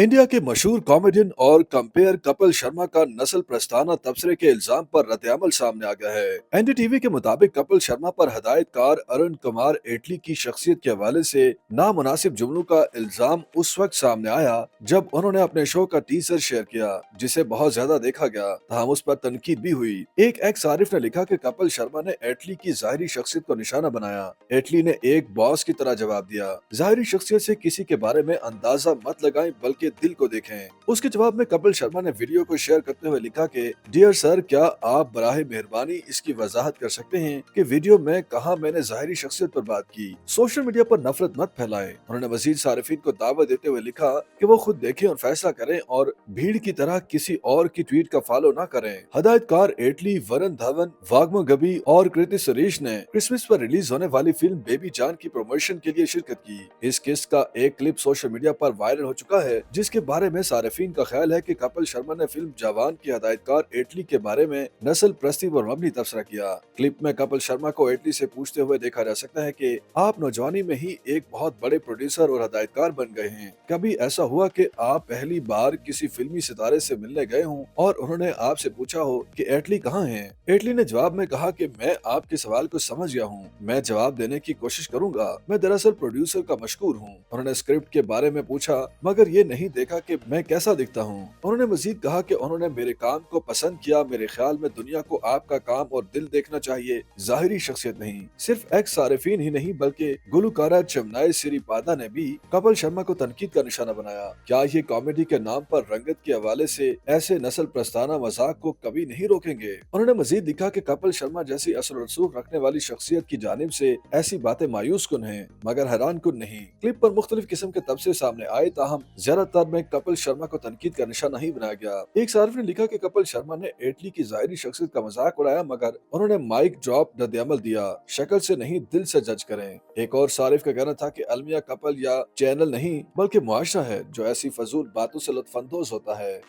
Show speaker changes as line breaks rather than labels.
India के मशहूर comedian और कंपेयर कपिल शर्मा का नस्ल प्रस्तावना तबसरे के इल्जाम पर रद्द-ए-अमल सामने आ गया है। एनडीटीवी के मुताबिक कपिल शर्मा पर हदायतकार अरुण कुमार एटली की शख्सियत के हवाले से नामुनासिब जुमलों का इल्जाम उस वक्त सामने आया जब उन्होंने अपने शो का टीजर शेयर किया, जिसे बहुत ज्यादा देखा गया। तहम उस पर तनकीद भी हुई। एक एक्स आरिफ ने लिखा कि कपिल शर्मा ने एटली की जाहिरी शख्सियत को निशाना बनाया। एटली ने एक बॉस की तरह जवाब दिया, जाहिरी शख्सियत से किसी के बारे में अंदाजा मत लगाएं बल्कि दिल को देखें। उसके जवाब में कपिल शर्मा ने वीडियो को शेयर करते हुए लिखा कि डियर सर, क्या आप बराहे मेहरबानी इसकी वजाहत कर सकते हैं कि वीडियो में कहा मैंने जाहिरी शख्सियत पर बात की। सोशल मीडिया पर नफरत मत फैलाएं। उन्होंने मजीद सार्फिन को दावत देते हुए लिखा कि वो खुद देखें और फैसला करें और भीड़ की तरह किसी और की ट्वीट का फॉलो न करें। हदायतकार एटली, वरुण धवन, वाग्मो गबी और कृति सुरेश ने क्रिसमस पर रिलीज होने वाली फिल्म बेबी जान की प्रमोशन के लिए शिरकत की। इस किस्त का एक क्लिप सोशल मीडिया पर वायरल हो चुका है, जिसके बारे में सार्फिन का ख्याल है कि कपिल शर्मा ने फिल्म जवान की हदायतकार एटली के बारे में नस्ल प्रस्ती पर मबनी तबसरा किया। क्लिप में कपिल शर्मा को एटली से पूछते हुए देखा जा सकता है कि आप नौजवानी में ही एक बहुत बड़े प्रोड्यूसर और हदायतकार बन गए हैं। कभी ऐसा हुआ कि आप पहली बार किसी फिल्मी सितारे से मिलने गए हों और उन्होंने आपसे पूछा हो कि एटली कहाँ है? एटली ने जवाब में कहा कि मैं आपके सवाल को समझ गया हूँ, मैं जवाब देने की कोशिश करूंगा। मैं दरअसल प्रोड्यूसर का मशकूर हूँ। उन्होंने स्क्रिप्ट के बारे में पूछा, मगर ये नहीं देखा कि मैं कैसा दिखता हूँ। उन्होंने मजीद कहा कि उन्होंने मेरे काम को पसंद किया। मेरे ख्याल में दुनिया को आपका काम और दिल देखना चाहिए, जाहिरी शख्सियत नहीं। सिर्फ एक्स सारिफीन ही नहीं बल्कि गुलकारा चमनाई सिरीपादा ने भी कपिल शर्मा को तनकीद का निशाना बनाया। क्या ये कॉमेडी के नाम पर रंगत के हवाले से ऐसे नस्ल प्रस्ताना मजाक को कभी नहीं रोकेंगे? उन्होंने मजीद लिखा कि कपिल शर्मा जैसी असर रसूख रखने वाली शख्सियत की जानिब से ऐसी बातें मायूस कुन हैं, मगर हैरान कुन नहीं। क्लिप पर मुख्तलिफ किस्म के तबसरे सामने आए, ताहम ज्यादातर में कपिल शर्मा को तनकीद का निशाना ही बनाया गया। एक सार्फ ने लिखा कि कपिल शर्मा ने एटली की जाहिरी शख्सियत का मजाक उड़ाया, मगर उन्होंने माइक ड्रॉप रद्द-ए-अमल दिया, शक्ल से नहीं दिल से जज करें। एक और सारिफ का कहना था कि अलमिया कपल या चैनल नहीं बल्कि मुआशरा है जो ऐसी फजूल बातों से लुत्फानंदोज होता है।